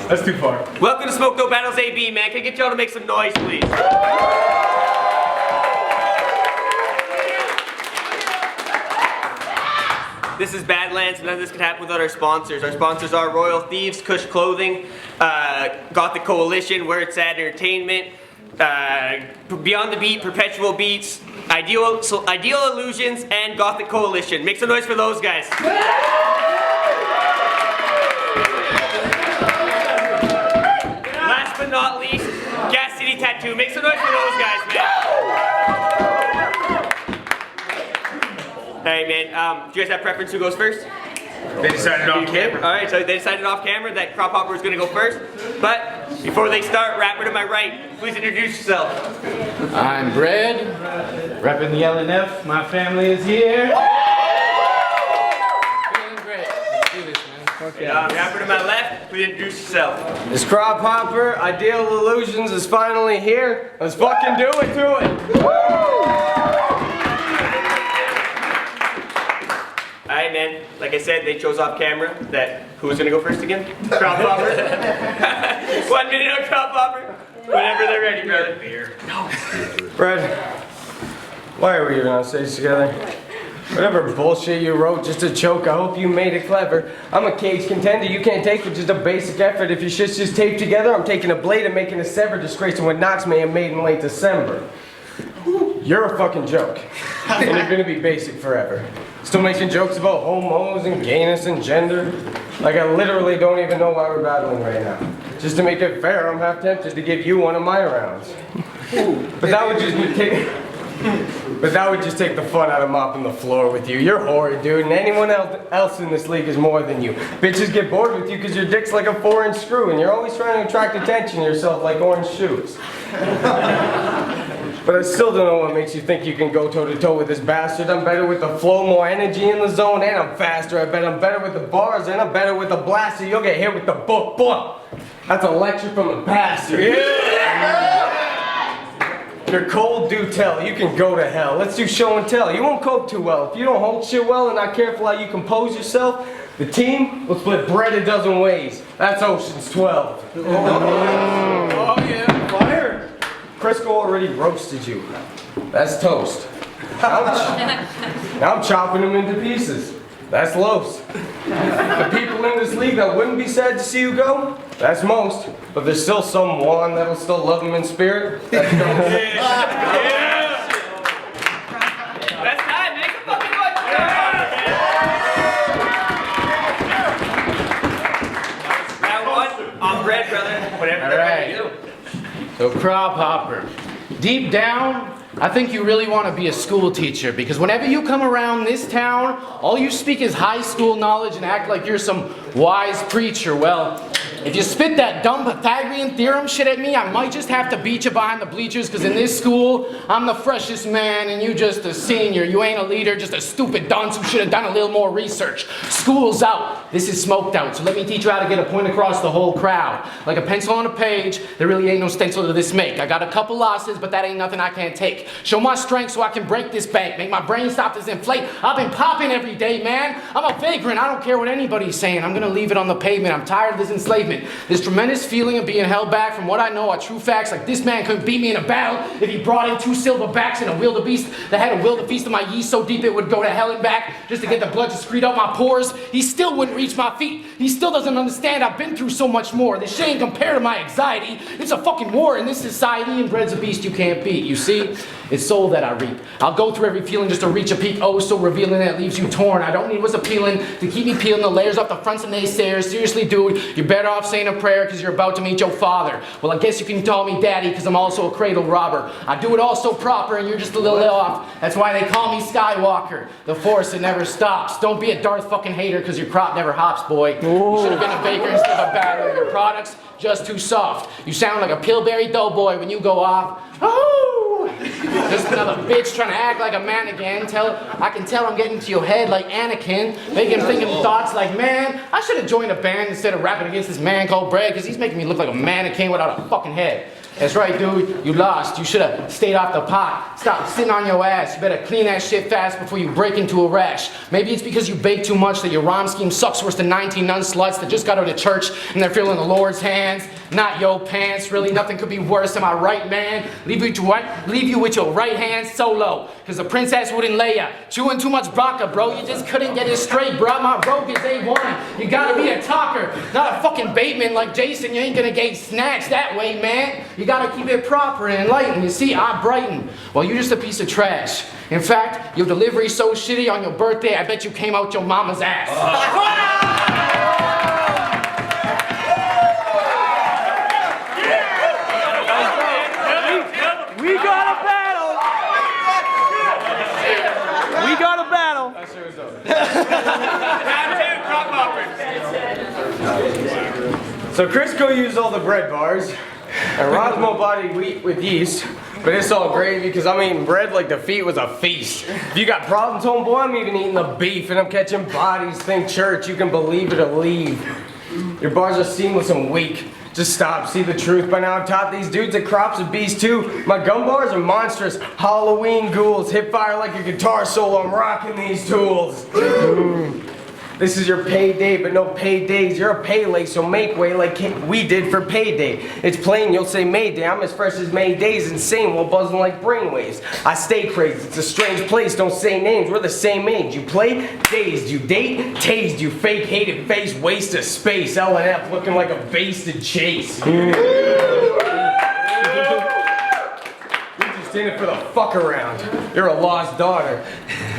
That's too far. Welcome to Smoke No Battles AB, man. Can I get y'all to make some noise, please? This is Badlands, none of this could happen without our sponsors. Our sponsors are Royal Thieves, Kush Clothing, Gothic Coalition, Where It's At Entertainment, Beyond the Beat, Perpetual Beats, Ideal Illusions, and Gothic Coalition. Make some noise for those guys. Last but not least, Gas City Tattoo. Make some noise for those guys, man. Hey man, do you guys have preference who goes first? They decided off camera. Alright, so they decided off camera that Kropp Hopper was going to go first. But before they start, rapper to my right, please introduce yourself. I'm Brad, repping the LNF. My family is here. Feeling great. Let's do this, man. Okay. Rapper to my left, please introduce yourself. This Kropp Hopper, Ideal Illusions is finally here. Let's fucking do it to it. Alright man, like I said, they chose off camera that who was gonna go first again? Kropp Hopper. 1 minute on Kropp Hopper. Whenever they're ready, brother. Brad, why are we even on stage together? Whatever bullshit you wrote just a joke, I hope you made it clever. I'm a cage contender, you can't take with just a basic effort. If your shit's just taped together, I'm taking a blade and making a sever, disgracing what Knox may have made in late December. You're a fucking joke, and you're gonna be basic forever. Still making jokes about homos and gayness and gender. Like I literally don't even know why we're battling right now. Just to make it fair, I'm half tempted to give you one of my rounds. But that would just take the fun out of mopping the floor with you. You're horrid, dude, and anyone else in this league is more than you. Bitches get bored with you because your dick's like a 4-inch screw, and you're always trying to attract attention to yourself like orange shoes. But I still don't know what makes you think you can go toe-to-toe with this bastard. I'm better with the flow, more energy in the zone, and I'm faster. I bet I'm better with the bars, and I'm better with the blaster. You'll get hit with the book. That's a lecture from the pastor. Yeah! You're cold, do tell. You can go to hell. Let's do show and tell. You won't cope too well. If you don't hold shit well and not careful how you compose yourself, the team will split bread a dozen ways. That's Ocean's 12. Oh yeah, fire! Crisco already roasted you. That's toast. Now I'm chopping them into pieces. That's loaves. The people in this league that wouldn't be sad to see you go, that's most. But there's still someone that'll still love them in spirit. That's Yeah. That's time, make a fucking noise. Now what? I'm Brad, brother. Whatever they're ready to do. So Kropp Hopper, deep down, I think you really want to be a school teacher because whenever you come around this town, all you speak is high school knowledge and act like you're some wise preacher. Well, if you spit that dumb Pythagorean theorem shit at me, I might just have to beat you behind the bleachers because in this school, I'm the freshest man and you just a senior. You ain't a leader, just a stupid dunce who should have done a little more research. School's out. This is smoked out. So let me teach you how to get a point across the whole crowd. Like a pencil on a page, there really ain't no stencil to this make. I got a couple losses, but that ain't nothing I can't take. Show my strength so I can break this bank. Make my brain stop this inflate. I've been popping every day, man. I'm a vagrant. I don't care what anybody's saying. I'm gonna leave it on the pavement. I'm tired of this enslavement. This tremendous feeling of being held back from what I know are true facts. Like this man couldn't beat me in a battle if he brought in 2 silverbacks and a wildebeest that had a will to feast on my yeast so deep it would go to hell and back just to get the blood to screed out my pores. He still wouldn't reach my feet. He still doesn't understand I've been through so much more. This shit ain't compared to my anxiety. It's a fucking war in this society and bread's a beast you can't beat. You see? It's soul that I reap. I'll go through every feeling just to reach a peak, oh so revealing that it leaves you torn. I don't need what's appealing to keep me peeling the layers off the fronts of naysayers. Seriously, dude, you're better off saying a prayer because you're about to meet your father. Well, I guess you can call me daddy because I'm also a cradle robber. I do it all so proper and you're just a little off. That's why they call me Skywalker. The force, it never stops. Don't be a Darth fucking hater because your crop never hops, boy. You should have been a baker instead of a batter. Your product's just too soft. You sound like a pillberry doughboy when you go off. Oh! Just another bitch trying to act like a man again. I can tell I'm getting to your head like Anakin, making him thinking thoughts like, man, I should have joined a band instead of rapping against this man called Brad, because he's making me look like a mannequin without a fucking head. That's right, dude. You lost. You should have stayed off the pot. Stop sitting on your ass. You better clean that shit fast before you break into a rash. Maybe it's because you bake too much that your rhyme scheme sucks worse than 19 nun sluts that just got out of church and they're feeling the Lord's hands, not your pants. Really, nothing could be worse. Am I right, man? Leave you with your right hand solo, because the princess wouldn't lay ya. Chewing too much vodka, bro. You just couldn't get it straight, bro. My rogue is A1. You gotta be a talker, not a fucking Bateman like Jason. You ain't gonna get snatched that way, man. You gotta keep it proper and enlightened. You see, I brighten. Well, you're just a piece of trash. In fact, your delivery's so shitty on your birthday, I bet you came out your mama's ass. We got a battle! We got a battle! Round 2, Kropp hoppers. So Crisco used all the bread bars, and Rosmo bodied wheat with yeast, but it's all gravy because I'm eating bread like the feet was a feast. If you got problems, homeboy, I'm even eating the beef, and I'm catching bodies. Think church, you can believe it or leave. Your bars are seamless and weak. Just stop, see the truth. By now I've taught these dudes that Kropp's a beast too. My gum bars are monstrous, Halloween ghouls. Hit fire like a guitar solo, I'm rocking these tools. This is your payday, but no paydays. You're a Pele, so make way like we did for payday. It's plain, you'll say Mayday. I'm as fresh as Mayday's, insane while buzzing like brainwaves. I stay crazy, it's a strange place, don't say names. We're the same age. You play, dazed. You date, tased. You fake, hated face, waste of space. L&F looking like a basted chase. In it for the fuck around. You're a lost daughter.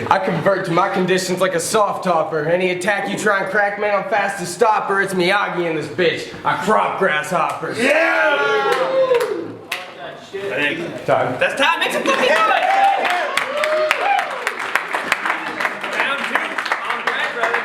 I convert to my conditions like a soft topper. Any attack you try and crack, man, I'm fast to stop her. It's Miyagi in this bitch. I crop grasshoppers. Yeah! Time. That's time. Make some fucking noise. Round 2, on Brad, brother.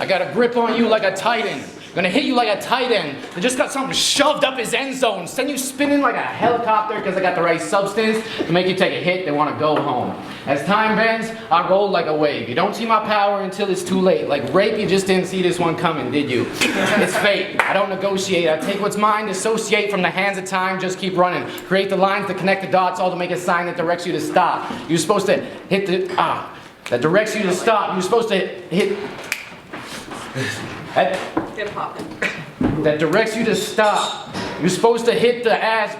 I got a grip on you like a titan. Gonna hit you like a tight end. They just got something shoved up his end zone. Send you spinning like a helicopter because I got the right substance to make you take a hit. They want to go home. As time bends, I roll like a wave. You don't see my power until it's too late. Like rape, you just didn't see this one coming, did you? It's fate. I don't negotiate. I take what's mine, dissociate from the hands of time, just keep running. Create the lines to connect the dots, all to make a sign that directs you to stop. You're supposed to hit the, that directs you to stop. You're supposed to hit, that directs you to stop. You're supposed to hit the ass.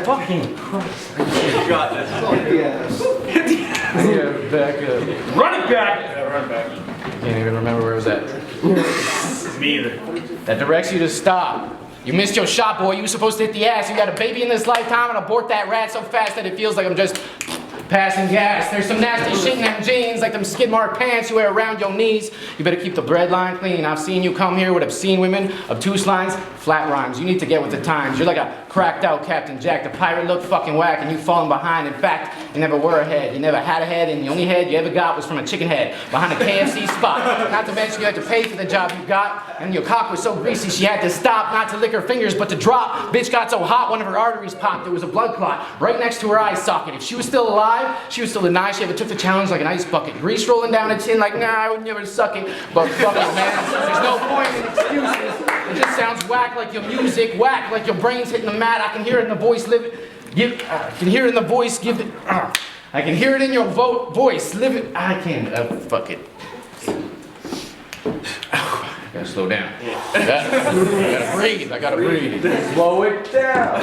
Fucking Christ. You got this. Hit the ass. Yeah, back up. Run it back! Yeah, run back. Can't even remember where it was at. Me either. That directs you to stop. You missed your shot, boy. You were supposed to hit the ass. You got a baby in this lifetime and abort that rat so fast that it feels like I'm just passing gas. There's some nasty shit in them jeans, like them skid mark pants you wear around your knees. You better keep the bread line clean. I've seen you come here with obscene women, obtuse lines, flat rhymes. You need to get with the times. You're like a cracked out Captain Jack. The pirate looked fucking whack and you falling behind. In fact, you never were a head. You never had a head, and the only head you ever got was from a chicken head behind a KFC spot. Not to mention you had to pay for the job you got, and your cock was so greasy she had to stop, not to lick her fingers but to drop. Bitch got so hot one of her arteries popped. There was a blood clot right next to her eye socket. If she was still alive, she would still deny she ever took the challenge like an ice bucket. Grease rolling down her chin like, nah, I would never suck it. But fuck it, man. There's no point in excuses. It just sounds whack like your music, whack like your brain's hitting the mat. I can hear it in the voice live it. I can hear it in the voice give it. I can hear it in your voice live it. I can't. Fuck it. I gotta slow down. I gotta breathe. I gotta breathe. Slow it down.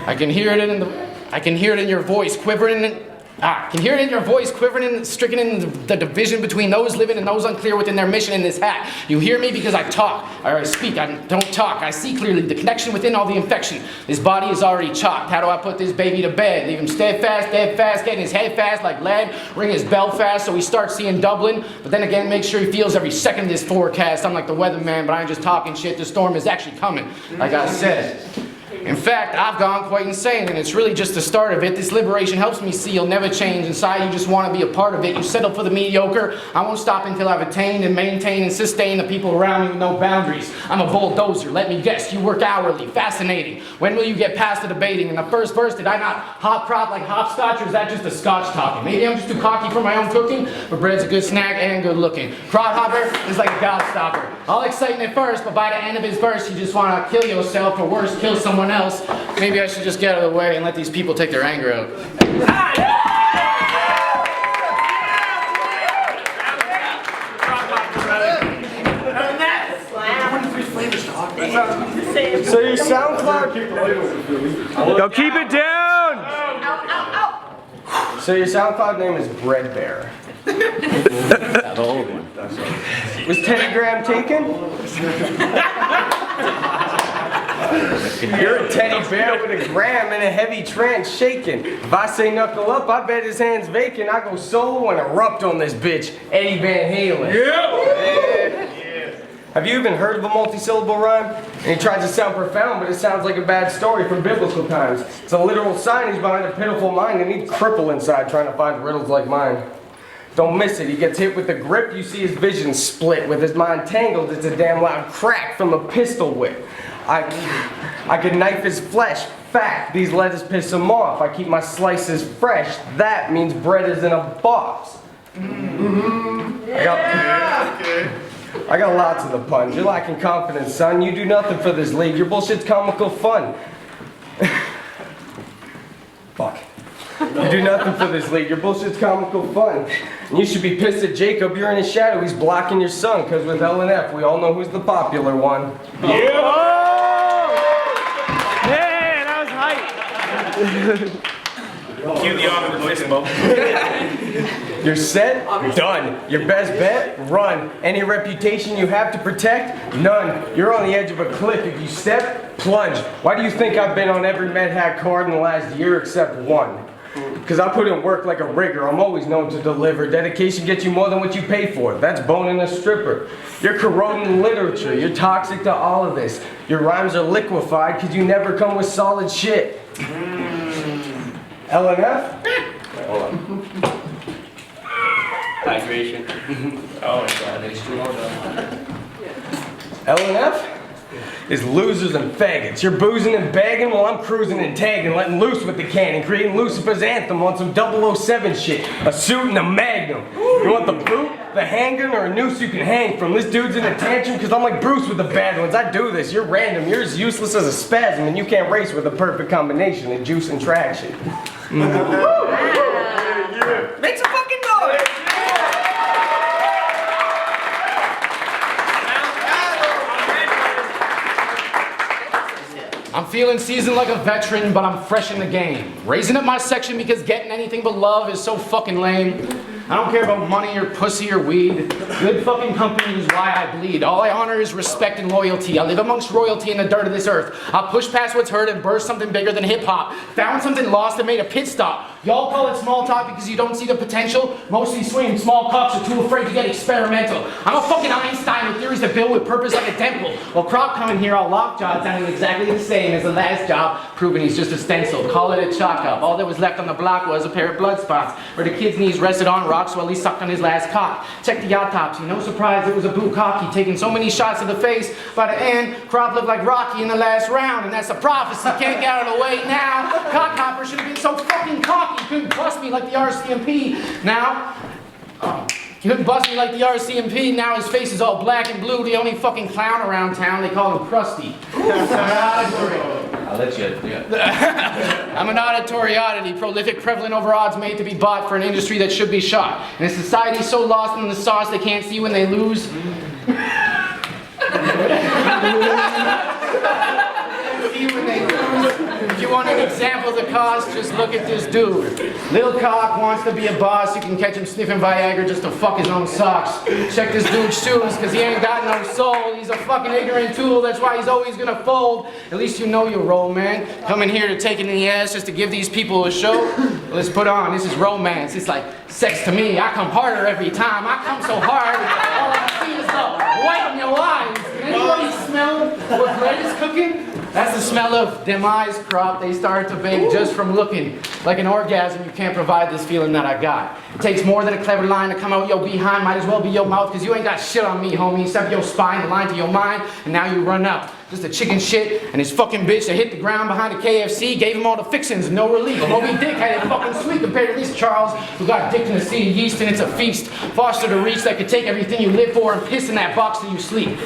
I can hear it in the. I can hear it in your voice quivering. I can hear it in your voice quivering and stricken in the division between those living and those unclear within their mission in this hat. You hear me because I talk, or I speak, I don't talk. I see clearly the connection within all the infection. This body is already chalked. How do I put this baby to bed? Leave him steadfast, dead fast, getting his head fast like lead, ring his bell fast so he starts seeing Dublin. But then again, make sure he feels every second of this forecast. I'm like the weatherman, but I ain't just talking shit. The storm is actually coming, like I said. In fact, I've gone quite insane, and it's really just the start of it. This liberation helps me see you'll never change. Inside, you just want to be a part of it. You settle for the mediocre. I won't stop until I've attained and maintained and sustained the people around me with no boundaries. I'm a bulldozer. Let me guess, you work hourly. Fascinating. When will you get past the debating? In the first verse, did I not hop crop like hopscotch, or is that just a scotch talking? Maybe I'm just too cocky for my own cooking, but bread's a good snack and good looking. Crop hopper is like a gobstopper. All exciting at first, but by the end of his verse, you just want to kill yourself, or worse, kill someone else. Maybe I should just get out of the way and let these people take their anger out. So your SoundCloud... Yo, keep it down! So your SoundCloud name is Bread Bear. The old one. Was Teddy Graham taken? You're a teddy bear with a gram in a heavy trance shaking. If I say knuckle up, I bet his hand's vacant. I go solo and erupt on this bitch, Eddie Van Halen. Yeah. Have you even heard of a multi-syllable rhyme? And he tries to sound profound, but it sounds like a bad story from biblical times. It's a literal sign he's behind a pitiful mind, and he'd cripple inside trying to find riddles like mine. Don't miss it. He gets hit with the grip, you see his vision split. With his mind tangled, it's a damn loud crack from a pistol whip. I could knife his flesh, fat. These letters piss him off. I keep my slices fresh. That means bread is in a box. I got lots of the puns. You're lacking confidence, son. You do nothing for this league. Your bullshit's comical fun. Fuck. You do nothing for this league. Your bullshit's comical fun. And you should be pissed at Jacob. You're in his shadow. He's blocking your sun. Because with L and F, we all know who's the popular one. Yeah! Man, that was hype. Cue the awkward fist bump. You're set? Done. Your best bet? Run. Any reputation you have to protect? None. You're on the edge of a cliff. If you step, plunge. Why do you think I've been on every Med Hat card in the last year except one? Because I put in work like a rigger. I'm always known to deliver. Dedication gets you more than what you pay for. That's boning a stripper. You're corroding literature. You're toxic to all of this. Your rhymes are liquefied because you never come with solid shit. L and F? Hold on. Hydration. Oh my god. L and F is losers and faggots. You're boozing and bagging while I'm cruising and tagging, letting loose with the cannon, creating Lucifer's anthem on some 007 shit. A suit and a magnum. You want the boot, the handgun, or a noose you can hang from? This dude's in a tantrum because I'm like Bruce with the bad ones. I do this. You're random. You're as useless as a spasm, and you can't race with a perfect combination of juice and traction. Make some fucking noise! I'm feeling seasoned like a veteran, but I'm fresh in the game. Raising up my section because getting anything but love is so fucking lame. I don't care about money or pussy or weed. Good fucking company is why I bleed. All I honor is respect and loyalty. I live amongst royalty in the dirt of this earth. I'll push past what's hurt and burst something bigger than hip-hop. Found something lost and made a pit stop. Y'all call it small talk because you don't see the potential. Most of these swinging small cocks are too afraid to get experimental. I'm a fucking Einstein with theories that build with purpose like a temple. While Kropp coming here all lockjaw sounding exactly the same as the last job, proving he's just a stencil. Call it a chalk up. All that was left on the block was a pair of blood spots where the kid's knees rested on rocks while he sucked on his last cock. Check the autopsy. No surprise it was a bukkake, taking so many shots to the face. By the end, Kropp looked like Rocky in the last round, and that's a prophecy. Can't get out of the way now. Cockhopper should have been so fucking cocky. Couldn't bust me like the RCMP. Now, he couldn't bust me like the RCMP. Now his face is all black and blue. The only fucking clown around town. They call him Krusty. I'll let you. Yeah. I'm an auditory oddity, prolific, prevalent over odds made to be bought for an industry that should be shot. In a society so lost in the sauce they can't see when they lose. See when they lose. If you want an example of the cost, just look at this dude. Lil Cock wants to be a boss. You can catch him sniffing Viagra just to fuck his own socks. Check this dude's shoes, cause he ain't got no soul. He's a fucking ignorant tool, that's why he's always gonna fold. At least you know your role, man. Coming here to take it in the ass just to give these people a show. Let's put on, this is romance. It's like sex to me. I come harder every time. I come so hard, all I see is the white in your eyes. Can anybody smell What bread is cooking? That's the smell of demise, Kropp. They started to bake just from looking. Like an orgasm, you can't provide this feeling that I got. It takes more than a clever line to come out your behind. Might as well be your mouth, because you ain't got shit on me, homie. Except your spine, the line to your mind, and now you run up. Just a chicken shit and his fucking bitch that hit the ground behind the KFC, gave him all the fixings, no relief. Moby Dick had it fucking sweet compared to this Charles, who got dick in the sea of yeast, and it's a feast. Foster the reach that could take everything you live for and piss in that box till you sleep.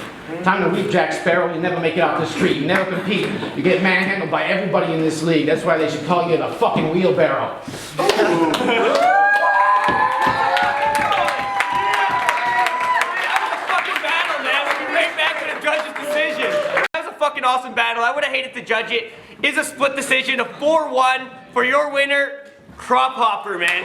Time to weep, Jack Sparrow. You never make it out the street. You never compete. You get manhandled by everybody in this league. That's why they should call you the fucking wheelbarrow. Fucking awesome battle. I would have hated to judge it. Is a split decision of 4-1 for your winner, Kropp Hopper, man.